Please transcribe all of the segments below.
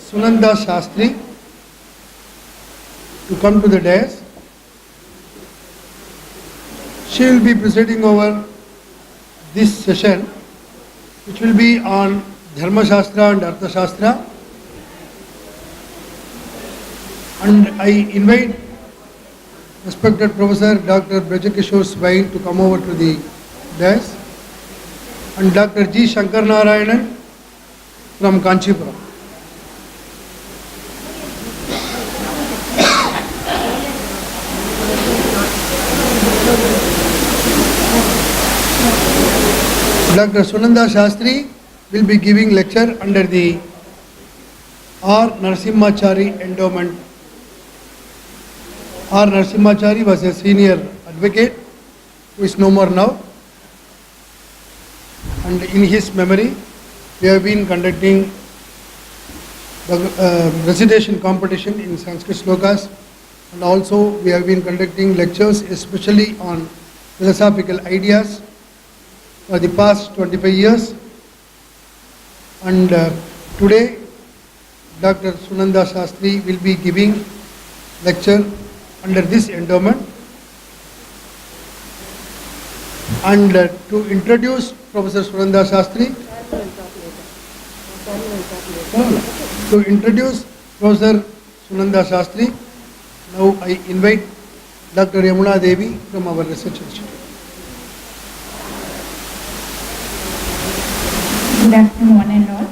Sunanda Shastri to come to the dais. She will be presiding over this session, which will be on Dharma Shastra and Artha Shastra. And I invite respected Professor Dr. Brajakishore Swain to come over to the dais, and Dr. G. Shankar Narayanan from Kanchipuram. Dr. Sunanda Shastri will be giving lecture under the R. Narasimhachari Endowment. R. Narasimhachari was a senior advocate who is no more now, and in his memory we have been conducting the recitation competition in Sanskrit slokas, and also we have been conducting lectures especially on philosophical ideas for the past 25 years. And today Dr. Sunanda Shastri will be giving lecture under this endowment. And to introduce Professor Sunanda Shastri, now I invite Dr. Yamuna Devi from our research institute. Good afternoon, one and all.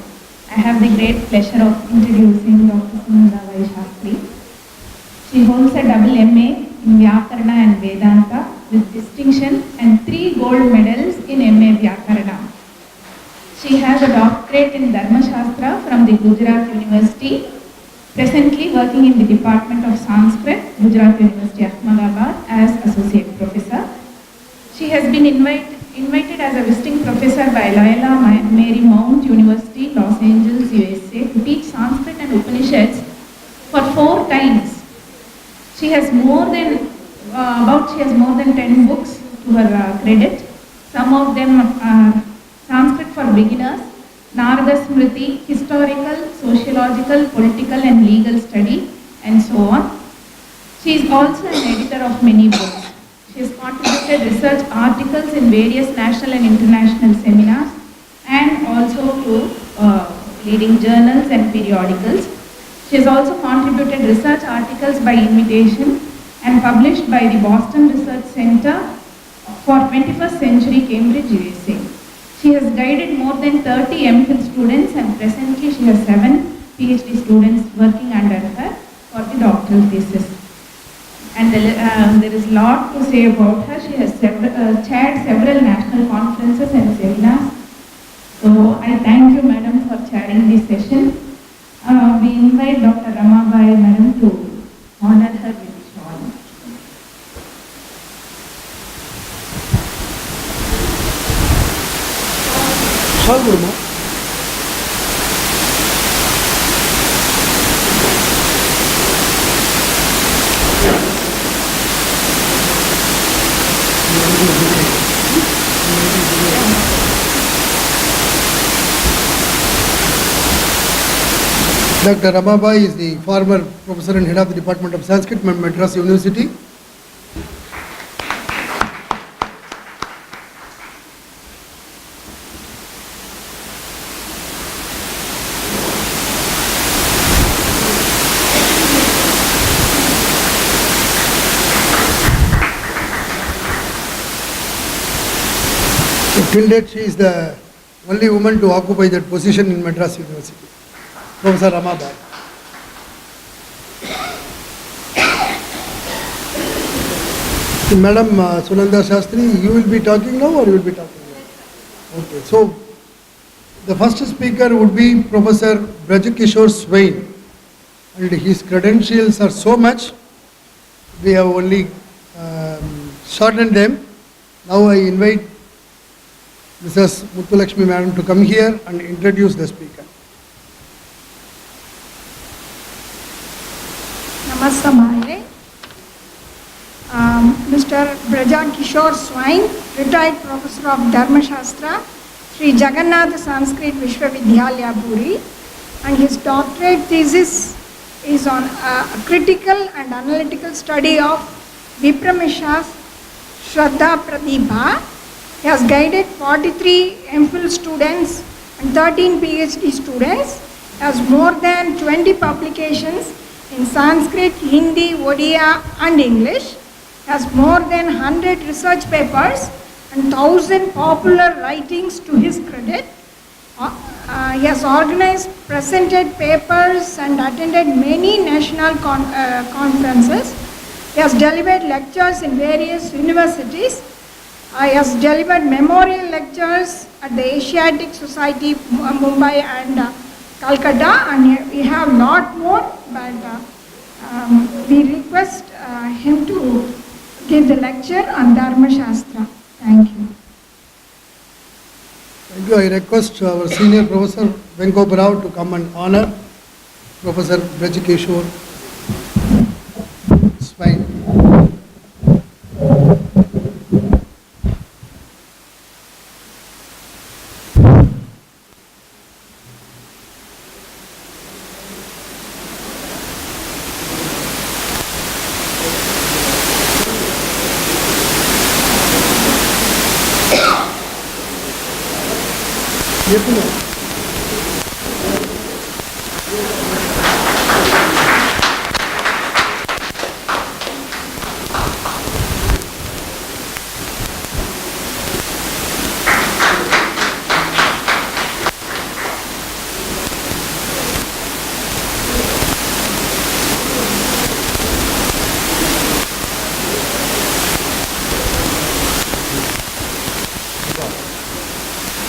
I have the great pleasure of introducing Dr. Sunanda Shastri. She holds a double MA in Vyakarana and Vedanta with distinction and 3 gold medals in MA Vyakarana. She has a doctorate in Dharma Shastra from the Gujarat University, presently working in the Department of Sanskrit, Gujarat University, Ahmedabad, as Associate Professor. She has been invited as a visiting professor by Loyola Mary Mount University, Los Angeles, USA, to teach Sanskrit and Upanishads for 4 times. She has more than 10 books to her credit. Some of them are Sanskrit for Beginners, Narada Smriti, Historical, Sociological, Political and Legal Study, and so on. She is also an editor of many books. She has contributed research articles in various national and international seminars, and also to leading journals and periodicals. She has also contributed research articles by invitation and published by the Boston Research Center for 21st Century, Cambridge, USA. She has guided more than 30 MPhil students, and presently she has 7 PhD students working under her for the doctoral thesis. And there is a lot to say about her. She has chaired several national conferences and seminars. So I thank you, Madam, for chairing this session. We invite Dr. Ramabai, Madam, to honor her with the shawl. Shawl Guruma. Dr. Ramabai is the former professor and head of the Department of Sanskrit at Madras University. So till date she is the only woman to occupy that position in Madras University. Professor Ramabai. Madam Sunanda Shastri, you will be talking now or you will be talking now? Okay, so the first speaker would be Professor Brajakishore Swain, and his credentials are so much, we have only shortened them. Now I invite Mrs. Muthulakshmi Madam to come here and introduce the speaker. Namaste. Mr. Brajakishore Swain, retired Professor of Dharma Shastra, Sri Jagannath Sanskrit Vishwavidyalaya Puri, and his doctorate thesis is on a critical and analytical study of Vipramishra's Shraddha Pratibha. He has guided 43 MPhil students and 13 PhD students. He has more than 20 publications in Sanskrit, Hindi, Odia and English. He has more than 100 research papers and 1,000 popular writings to his credit. He has organized, presented papers and attended many national conferences. He has delivered lectures in various universities. He has delivered memorial lectures at the Asiatic Society, Mumbai and Calcutta, and we have a lot more, but we request him to give the lecture on Dharma Shastra. Thank you. Thank you. I request our senior professor Venko Barao to come and honor Professor Brajkishore Swain.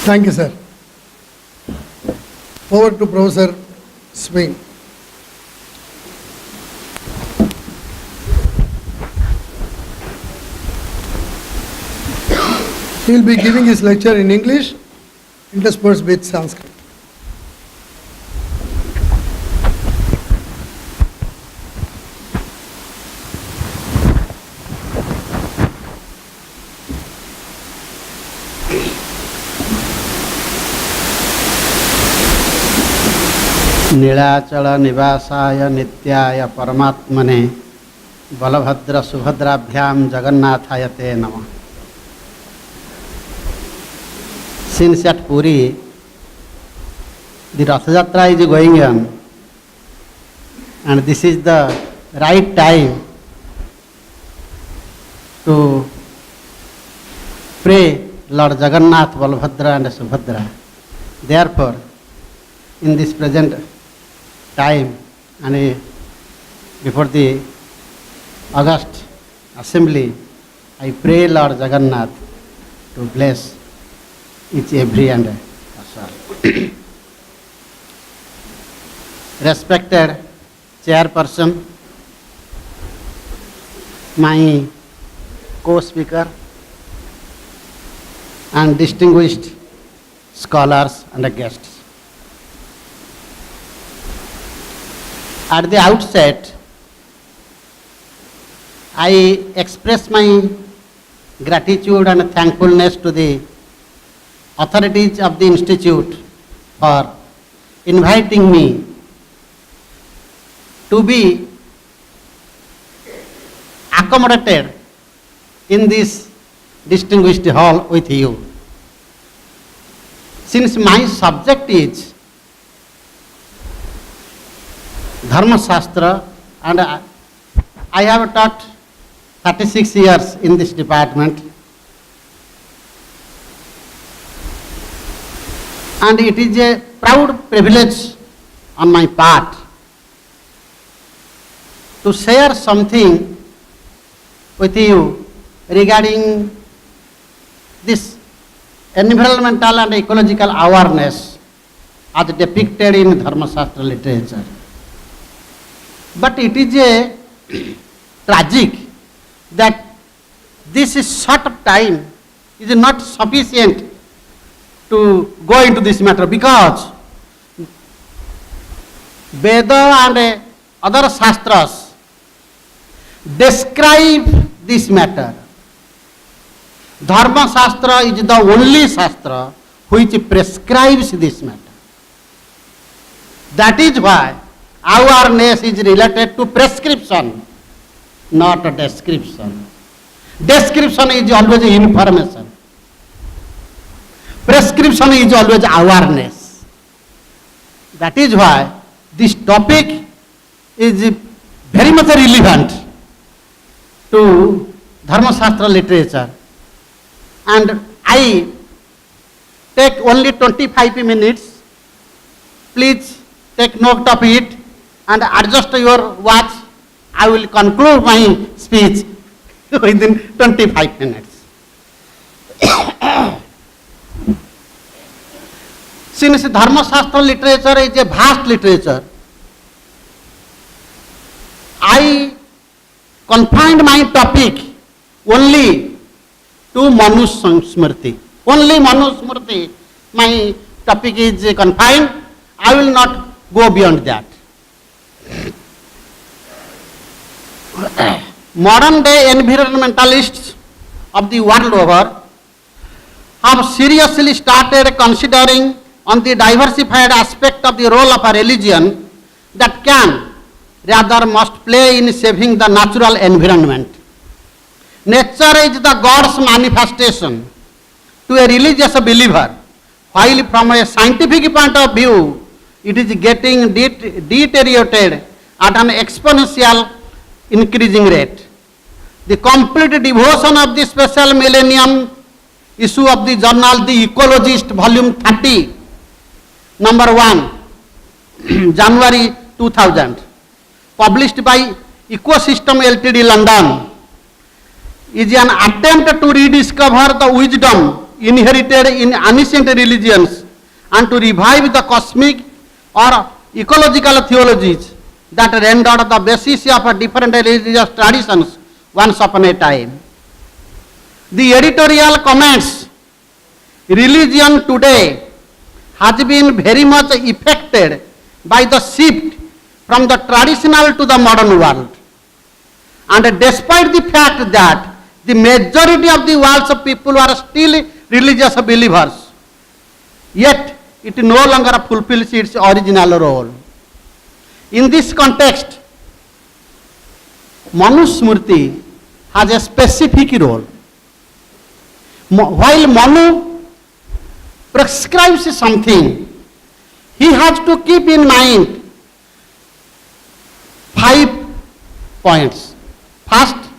Thank you, sir. Over to Professor Swain. He will be giving his lecture in English, interspersed with Sanskrit. Nilachal निवासाय नित्याय परमात्मने बलभद्र सुभद्राभ्याम जगन्नाथाय ते नमः. Since at Puri the Rath Yatra is going on and this is the right time to pray Lord Jagannath, Balabhadra and Subhadra. Therefore, in this present time and before the August assembly, I pray Lord Jagannath to bless each, every and us all. Respected chairperson, my co-speaker and distinguished scholars and guests. At the outset, I express my gratitude and thankfulness to the authorities of the institute for inviting me to be accommodated in this distinguished hall with you. Since my subject is Dharma Shastra and I have taught 36 years in this department, and it is a proud privilege on my part to share something with you regarding this environmental and ecological awareness as depicted in Dharma Shastra literature. But it is a tragic that this short time is not sufficient to go into this matter, because Veda and other Shastras describe this matter. Dharma Shastra is the only Shastra which prescribes this matter. That is why awareness is related to prescription, not a description. Description is always information. Prescription is always awareness. That is why this topic is very much relevant to Dharma Shastra literature. And I take only 25 minutes. Please take note of it and adjust your watch. I will conclude my speech within 25 minutes. Since Dharma Shastra literature is a vast literature, I confined my topic only to Manu Smriti. Only Manu Smriti my topic is confined. I will not go beyond that. Modern day environmentalists of the world over have seriously started considering on the diversified aspect of the role of a religion that can, rather must play in saving the natural environment. Nature is the God's manifestation to a religious believer, while from a scientific point of view, it is getting deteriorated at an exponential increasing rate. The complete devotion of the special millennium issue of the journal The Ecologist, volume 30, number 1, January 2000, published by Ecosystem Ltd, London, is an attempt to rediscover the wisdom inherited in ancient religions and to revive the cosmic or ecological theologies that rendered the basis of different religious traditions once upon a time. The editorial comments, religion today has been very much affected by the shift from the traditional to the modern world. And despite the fact that the majority of the world's people are still religious believers, yet it no longer fulfills its original role. In this context, Manu Smriti has a specific role. While Manu prescribes something, he has to keep in mind 5 points. First,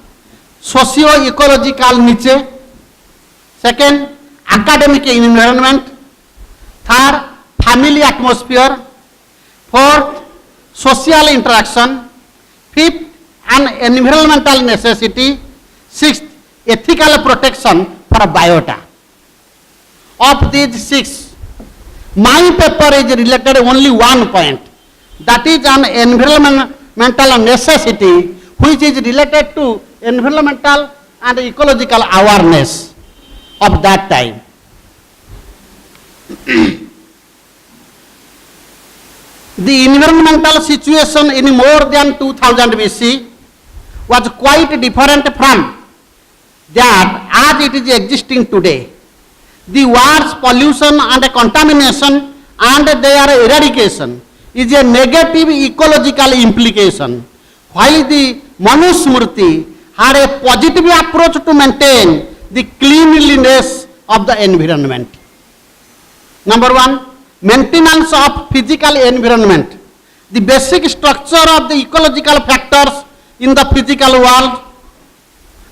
socio-ecological niche. Second, academic environment. Third, family atmosphere. Fourth, social interaction. Fifth, an environmental necessity. Sixth, ethical protection for biota. Of these 6, my paper is related only 1 point. That is an environmental necessity which is related to environmental and ecological awareness of that time. The environmental situation in more than 2000 BC was quite different from that as it is existing today. The wars, pollution and contamination and their eradication is a negative ecological implication, while the Manu Smriti had a positive approach to maintain the cleanliness of the environment. Number 1, maintenance of physical environment. The basic structure of the ecological factors in the physical world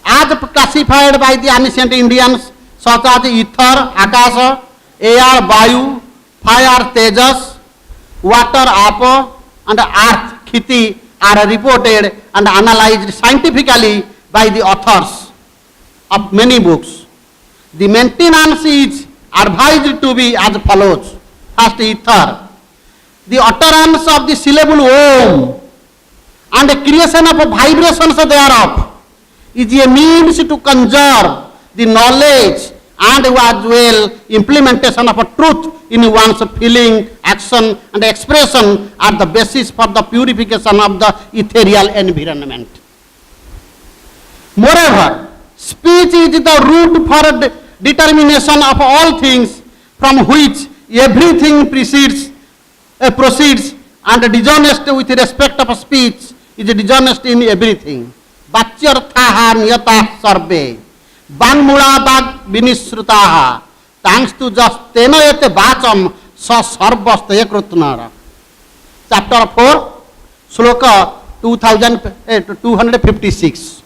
as classified by the ancient Indians, such as ether, akasha, air, vayu, fire, tejas, water, apa, and earth, khiti, are reported and analyzed scientifically by the authors of many books. The maintenance is advised to be as follows. First, ether. The utterance of the syllable Om and the creation of vibrations thereof is a means to conjure the knowledge and as well implementation of a truth in one's feeling, action and expression are the basis for the purification of the ethereal environment. Moreover, speech is the root for determination of all things from which everything proceeds and dishonest with respect of speech is dishonest in everything. Vacyarthaha niyatah sarve. Bangmula bag vinisrutaha. Thanks to just tenayate vacham sa sarvastaya krutnara. Chapter 4, Shloka 256.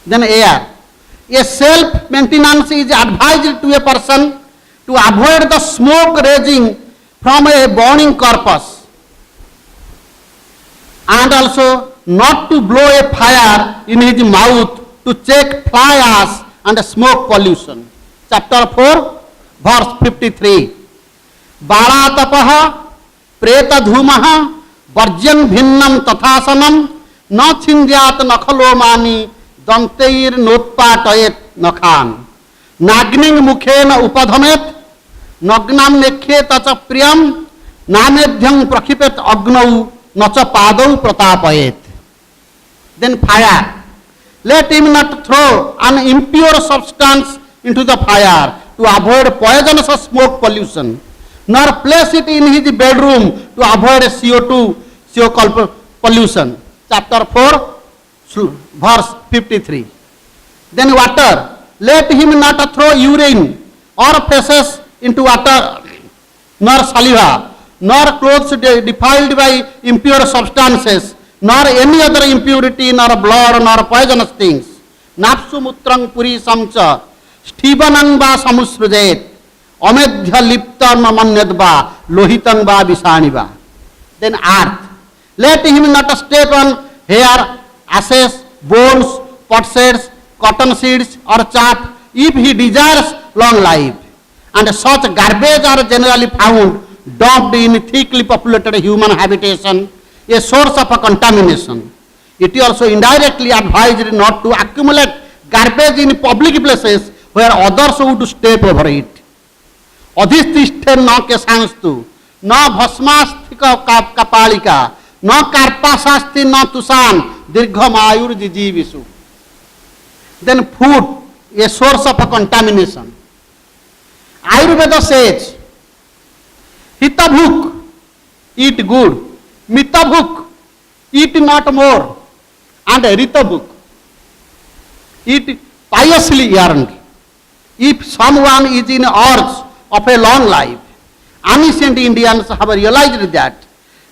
Then air. A self-maintenance is advised to a person to avoid the smoke raising from a burning corpus, and also not to blow a fire in his mouth to check fly ash and smoke pollution. Chapter 4, verse 53. Balatapah preta dhumaha varjan bhinnam tathasanam na chindyat nakhalomani danteir notpatayet nakhan nagning mukhena upadhamet nagnam nekhet cha priyam namedhyam prakhipet agnau nacha padau pratapayet. Then fire. Let him not throw an impure substance into the fire to avoid poisonous smoke pollution, nor place it in his bedroom to avoid CO2 pollution. Chapter 4, verse 53. Then water. Let him not throw urine or feces into water, nor saliva, nor clothes defiled by impure substances, nor any other impurity, nor blood, nor poisonous things. Napsu mutrang puri samcha, Sthibanang ba samusrujet, Amedhya liptam manyadva, Lohitang ba visaniva. Then earth. Let him not step on hair, ashes, bones, potsherds, cotton seeds, or chaff, if he desires long life. And such garbage are generally found dumped in thickly populated human habitation, a source of a contamination. It is also indirectly advised not to accumulate garbage in public places where others would step over it. Adhistishte na kesanstu, na bhasmasthika kapalika, na karpasasti na tusan, dirgham ayur jijivisu. Then food, a source of a contamination. Ayurveda says, Hitabhuk, eat good. Mitabhuk, eat not more. And Ritabhuk, eat piously earned. If someone is in urge of a long life, ancient Indians have realized that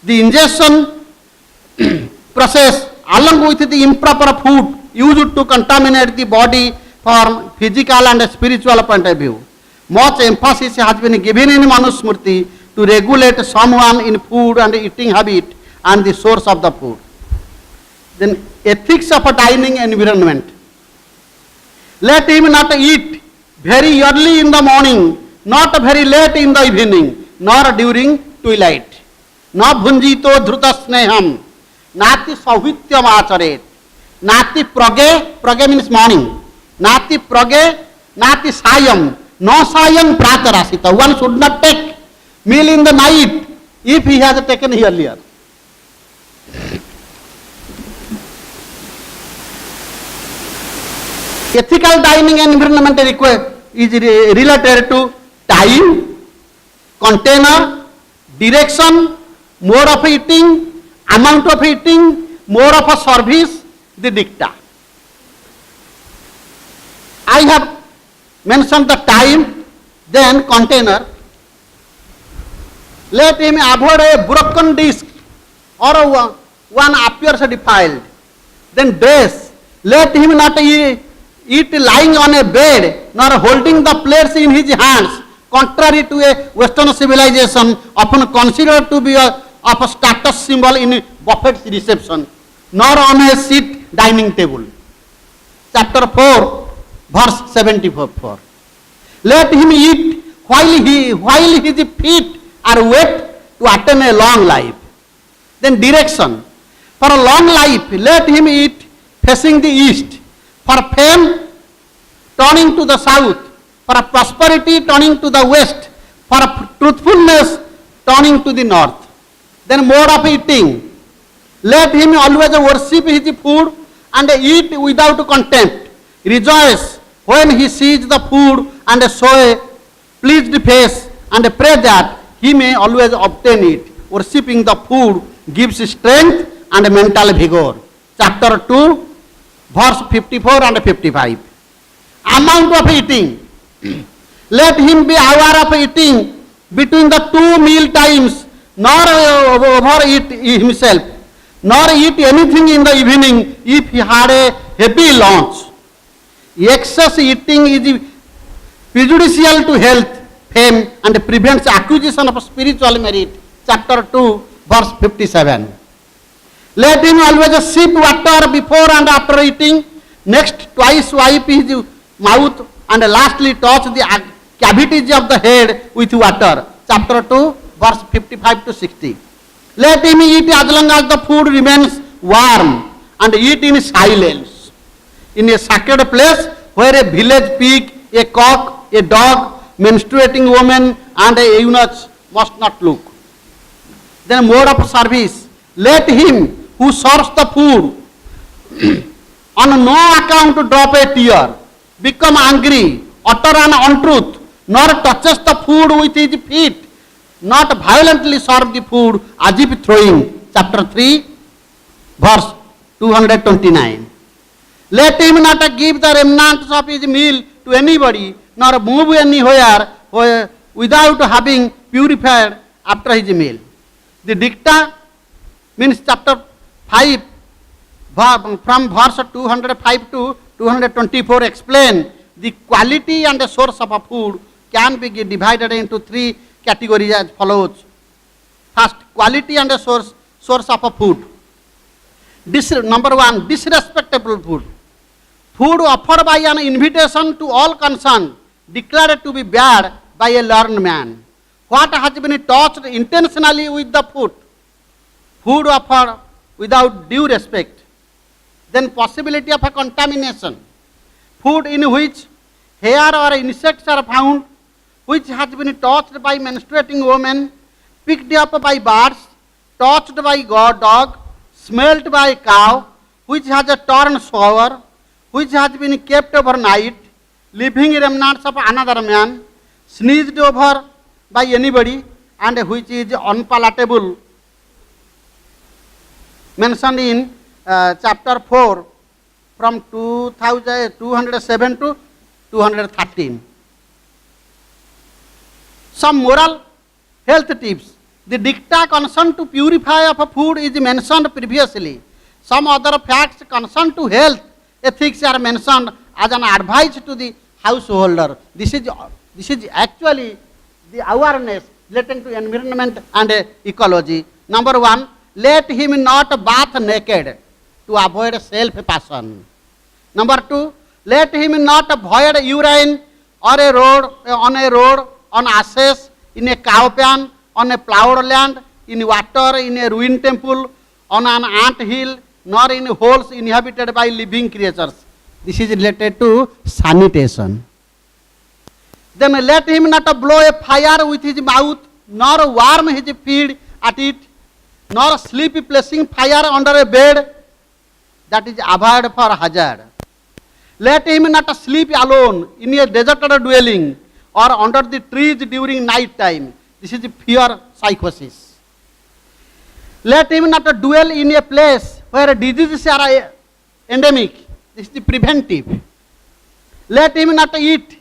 the ingestion process along with the improper food used to contaminate the body from physical and spiritual point of view. Much emphasis has been given in Manusmriti to regulate someone in food and eating habit and the source of the food. Then ethics of a dining environment. Let him not eat very early in the morning, not very late in the evening, nor during twilight. Na bhunjito dhruta sneham, nati sauhityam acharet, nati prage means morning, nati prage, nati sayam, no sayam pratarasita. One should not take meal in the night if he has taken earlier. Ethical dining environment is related to time, container, direction, mode of eating, amount of eating, mode of a service, the dicta. I have mentioned the time, then container. Let him avoid a broken disc or one appears defiled. Then dress. Let him not eat lying on a bed, nor holding the plates in his hands, contrary to a Western civilization often considered to be of a status symbol in buffet reception, nor on a seat dining table. Chapter 4, verse 74. Let him eat while his feet are wet to attain a long life. Then direction. For a long life, let him eat facing the east. For fame, turning to the south. For prosperity, turning to the west. For truthfulness, turning to the north. Then mode of eating. Let him always worship his food and eat without contempt. Rejoice when he sees the food and show a pleased face and pray that he may always obtain it worshipping the food gives strength and mental vigor. Chapter 2, verse 54 and 55. Amount of eating. Let him be aware of eating between the 2 meal times, nor overeat himself, nor eat anything in the evening if he had a heavy lunch. Excess eating is prejudicial to health, fame, and prevents acquisition of spiritual merit. Chapter 2, verse 57. Let him always sip water before and after eating. Next, twice wipe his mouth, and lastly touch the cavities of the head with water. Chapter 2, verse 55 to 60. Let him eat as long as the food remains warm, and eat in silence, in a sacred place where a village pig, a cock, a dog, menstruating woman, and a eunuch must not look. Then mode of service. Let him who serves the food on no account drop a tear, become angry, utter an untruth, nor touches the food with his feet, not violently serve the food as if throwing. Chapter 3, verse 229. Let him not give the remnants of his meal to anybody, nor move anywhere without having purified after his meal. The dicta means chapter 5, from verse 205 to 224 explain the quality and the source of a food can be divided into 3 categories as follows. First, quality and the source of a food. Number 1, disrespectable food. Food offered by an invitation to all concerned, declared to be bad by a learned man. What has been touched intentionally with the food? Food offered without due respect. Then possibility of a contamination. Food in which hair or insects are found, which has been touched by menstruating women, picked up by birds, touched by dog, smelt by cow, which has a torn shower, which has been kept overnight, leaving remnants of another man, sneezed over by anybody, and which is unpalatable. Mentioned in chapter 4 from 207 to 213. Some moral health tips. The dicta concerned to purify of a food is mentioned previously. Some other facts concerned to health ethics are mentioned as an advice to the householder. This is actually the awareness relating to environment and ecology. Number 1, let him not bath naked to avoid self-passion. Number 2, let him not avoid urine on a road, on ashes, in a cow pen, on a plowed land, in water, in a ruined temple, on an ant hill, nor in holes inhabited by living creatures. This is related to sanitation. Then let him not blow a fire with his mouth, nor warm his feet at it, nor sleep placing fire under a bed, that is avoid for hazard. Let him not sleep alone in a deserted dwelling or under the trees during night time. This is fear psychosis. Let him not dwell in a place where diseases are endemic. This is the preventive. Let him not eat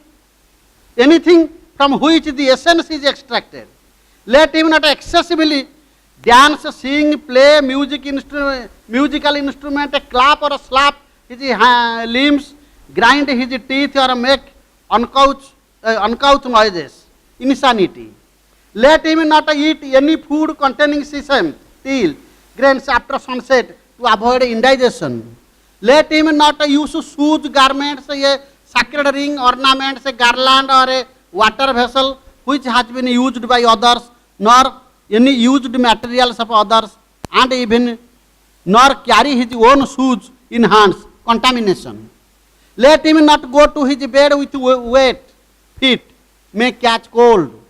anything from which the essence is extracted. Let him not excessively dance, sing, play musical instrument, clap or slap his limbs, grind his teeth or make uncouth noises. Insanity. Let him not eat any food containing sesame, teal, grains after sunset to avoid indigestion. Let him not use shoes, garments, a sacred ring, ornaments, a garland or a water vessel which has been used by others, nor any used materials of others, and even nor carry his own shoes in hands. Contamination. Let him not go to his bed with wet feet, may catch cold.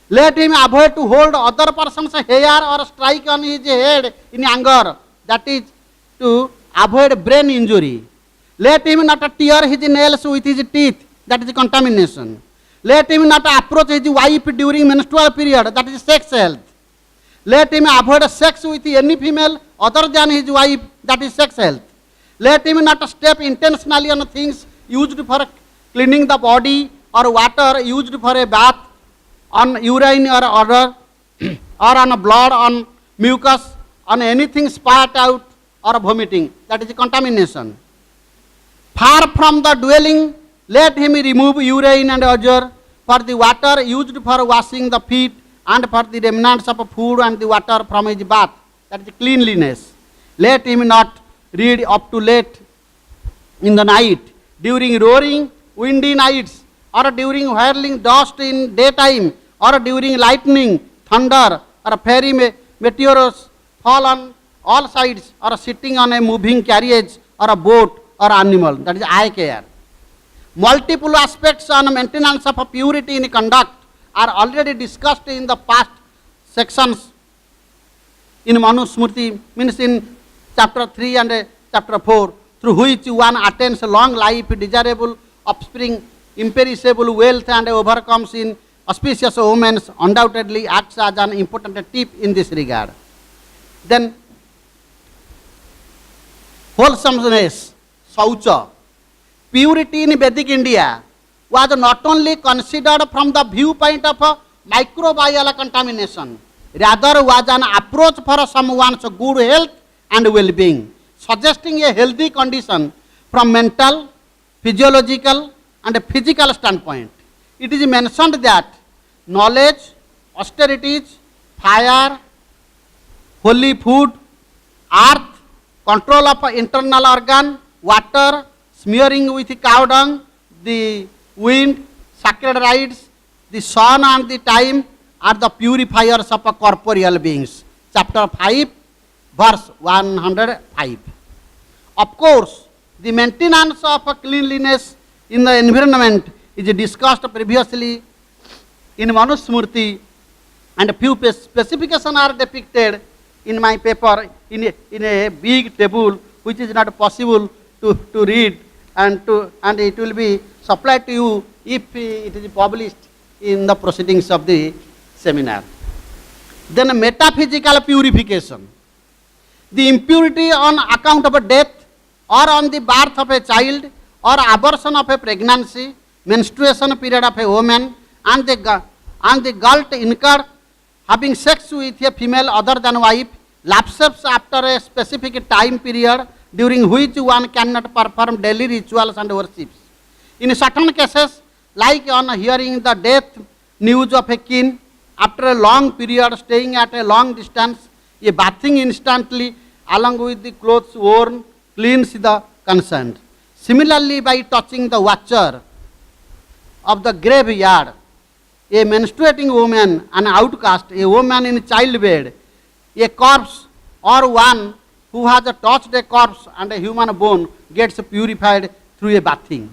Let him avoid to hold other person's hair or strike on his head in anger, that is to avoid brain injury. Let him not tear his nails with his teeth, that is contamination. Let him not approach his wife during menstrual period, that is sex health. Let him avoid sex with any female other than his wife, that is sex health. Let him not step intentionally on things used for cleaning the body or water used for a bath, on urine or odor, or on blood, on mucus, on anything spat out or vomiting, that is contamination. Far from the dwelling, let him remove urine and odor for the water used for washing the feet and for the remnants of food and the water from his bath, that is cleanliness. Let him not read up to late in the night, during roaring, windy nights, or during whirling dust in daytime, or during lightning, thunder, or fairy meteors fall on all sides, or sitting on a moving carriage, or a boat, or animal, that is eye care. Multiple aspects on maintenance of purity in conduct are already discussed in the past sections in Manusmriti, means in chapter 3 and chapter 4, through which one attains long life, desirable offspring, imperishable wealth, and overcomes in auspicious omens, undoubtedly acts as an important tip in this regard. Then, wholesomeness, Saucha. Purity in Vedic India was not only considered from the viewpoint of microbial contamination, rather was an approach for someone's good health and well-being, suggesting a healthy condition from mental, physiological, and physical standpoint. It is mentioned that knowledge, austerities, fire, holy food, earth, control of internal organ, water, smearing with cow dung, the wind, sacred rites, the sun and the time are the purifiers of corporeal beings. Chapter 5, verse 105. Of course, the maintenance of cleanliness in the environment is discussed previously in Manusmriti, and few specifications are depicted in my paper in a big table, which is not possible to read, and it will be supplied to you if it is published in the proceedings of the seminar. Then metaphysical purification. The impurity on account of a death, or on the birth of a child, or abortion of a pregnancy, menstruation period of a woman, and the guilt incurred having sex with a female other than wife, lapses after a specific time period during which one cannot perform daily rituals and worships. In certain cases, like on hearing the death news of a kin, after a long period staying at a long distance, a bathing instantly along with the clothes worn cleans the concerned. Similarly, by touching the watcher of the graveyard, a menstruating woman, an outcast, a woman in childbed, a corpse, or one who has touched a corpse and a human bone gets purified through a bathing.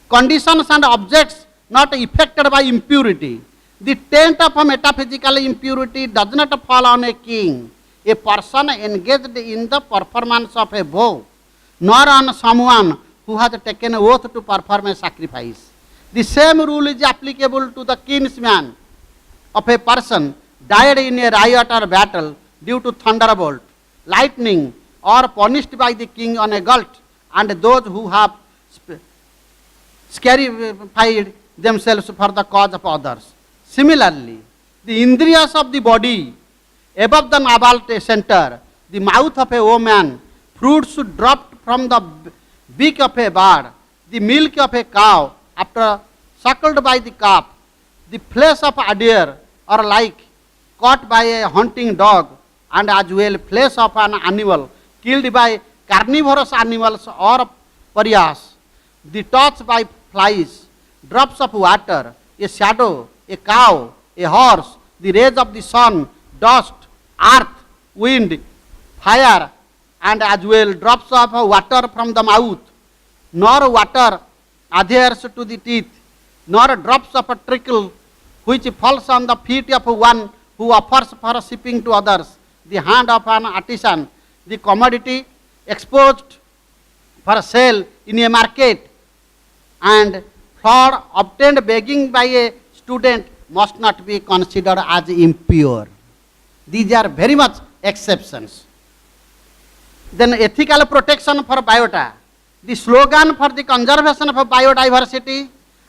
Conditions and objects not affected by impurity. The taint of a metaphysical impurity does not fall on a king, a person engaged in the performance of a vow, nor on someone who has taken an oath to perform a sacrifice. The same rule is applicable to the kinsman of a person died in a riot or battle due to thunderbolt, lightning, or punished by the king on a gulf, and those who have scarified themselves for the cause of others. Similarly, the indriyas of the body above the navel center, the mouth of a woman, fruits dropped from the beak of a bird, the milk of a cow after suckled by the calf, the flesh of a deer or like caught by a hunting dog, and as well flesh of an animal killed by carnivorous animals or pariahs, the touch by flies, drops of water, a shadow, a cow, a horse, the rays of the sun, dust, earth, wind, fire, and as well drops of water from the mouth, nor water adheres to the teeth, nor drops of a trickle which falls on the feet of one who offers for shipping to others, the hand of an artisan, the commodity exposed for sale in a market, and flour obtained begging by a student must not be considered as impure. These are very much exceptions. Then ethical protection for biota. The slogan for the conservation of biodiversity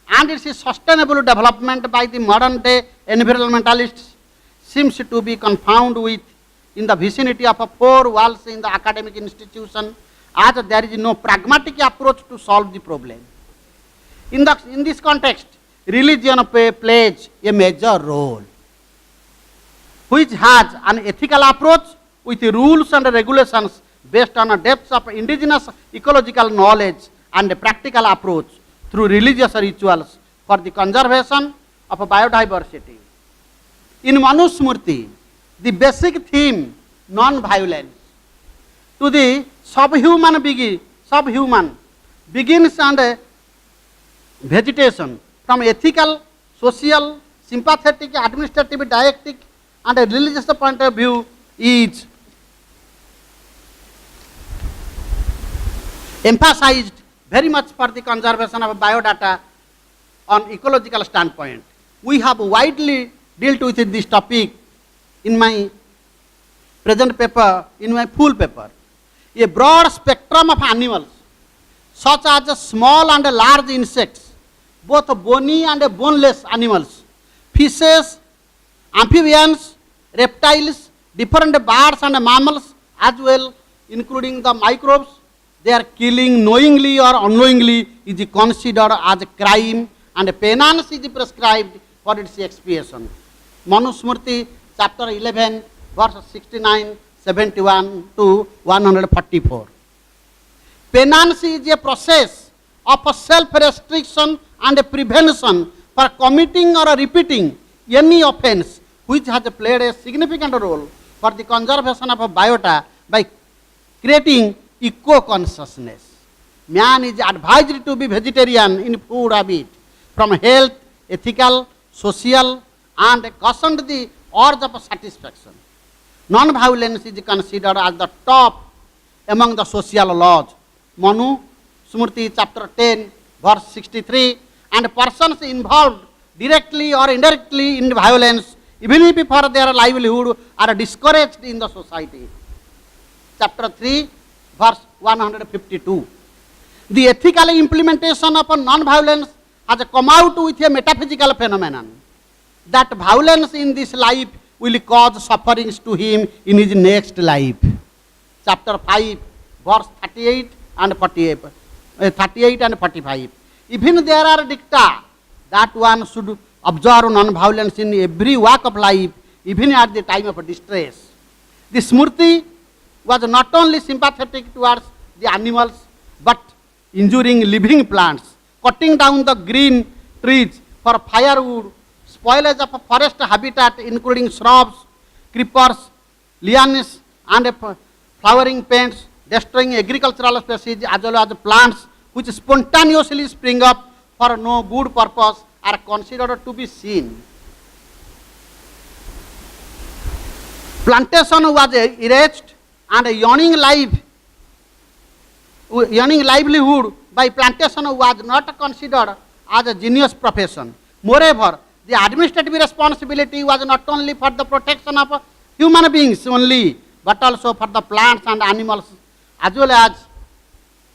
and its sustainable development by the modern day environmentalists seems to be confounded with in the vicinity of four walls in the academic institution, as there is no pragmatic approach to solve the problem. In this context, religion plays a major role, which has an ethical approach with rules and regulations based on a depth of indigenous ecological knowledge and a practical approach through religious rituals for the conservation of biodiversity. In Manusmriti, the basic theme, non-violence, to the subhuman begins and vegetation from ethical, social, sympathetic, administrative, didactic, and a religious point of view is emphasized very much for the conservation of biodata on ecological standpoint. We have widely dealt with this topic in my present paper, in my full paper. A broad spectrum of animals, such as small and large insects, both bony and boneless animals, fishes, amphibians, reptiles, different birds and mammals, as well including the microbes, their killing knowingly or unknowingly is considered as a crime, and penance is prescribed for its expiation. Manusmriti chapter 11 verse 69, 71 to 144. Penance is a process of self-restriction and prevention for committing or repeating any offense which has played a significant role for the conservation of biota by creating eco-consciousness. Man is advised to be vegetarian in food habit from health, ethical, social, and cautioned the urge of satisfaction. Non-violence is considered as the top among the social laws. Manu Smriti chapter 10 verse 63, and persons involved directly or indirectly in violence, even if for their livelihood, are discouraged in the society. Chapter 3 verse 152. The ethical implementation of non-violence has come out with a metaphysical phenomenon, that violence in this life will cause sufferings to him in his next life. Chapter 5 verse 38 and 45. Even there are dicta that one should observe non-violence in every walk of life, even at the time of distress. The Smriti was not only sympathetic towards the animals, but injuring living plants, cutting down the green trees for firewood, spoilage of forest habitat including shrubs, creepers, lianes, and flowering plants, destroying agricultural species as well as plants which spontaneously spring up for no good purpose are considered to be sin. Plantation was erased, and a yearning livelihood by plantation was not considered as a genius profession. Moreover, the administrative responsibility was not only for the protection of human beings only, but also for the plants and animals, as well as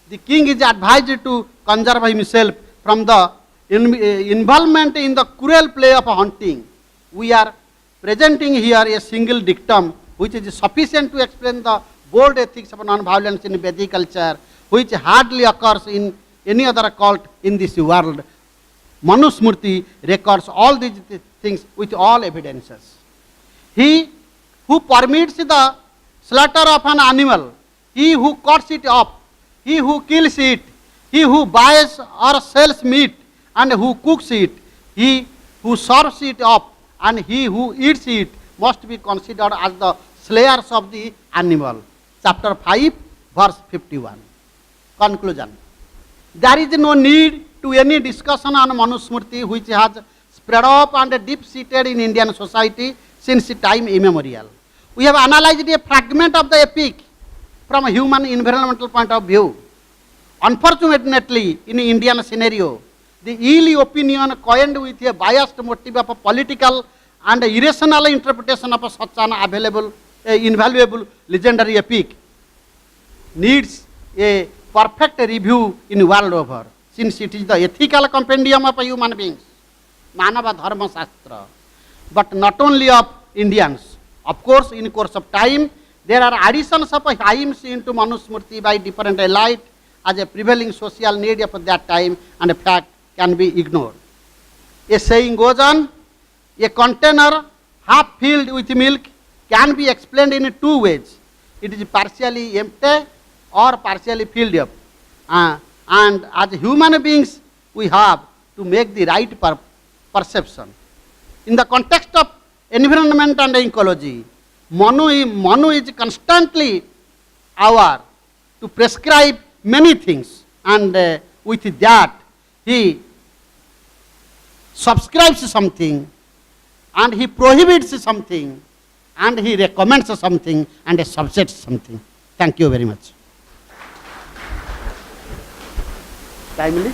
the king is advised to conserve himself from the involvement in the cruel play of hunting. We are presenting here a single dictum which is sufficient to explain the bold ethics of non-violence in Vedic culture, which hardly occurs in any other cult in this world. Manusmriti records all these things with all evidences. He who permits the slaughter of an animal, he who cuts it up, he who kills it, he who buys or sells meat, and who cooks it, he who serves it up, and he who eats it must be considered as the slayers of the animal. Chapter 5, verse 51. Conclusion. There is no need to any discussion on Manusmriti, which has spread up and deep-seated in Indian society since time immemorial. We have analyzed a fragment of the epic from a human environmental point of view. Unfortunately, in Indian scenario, the ill opinion coined with a biased motive of political and irrational interpretation of such an available, invaluable, legendary epic needs a perfect review in world over, since it is the ethical compendium of human beings, Manava Dharma Shastra, but not only of Indians. Of course, in course of time, there are additions of hymns into Manusmriti by different elite as a prevailing social need of that time, and a fact can be ignored. A saying goes on, a container half filled with milk can be explained in two ways. It is partially empty or partially filled up. And as human beings, we have to make the right perception. In the context of environment and ecology, Manu is constantly aware to prescribe many things, and with that he subscribes something, and he prohibits something, and he recommends something, and subsets something. Thank you very much. Timely?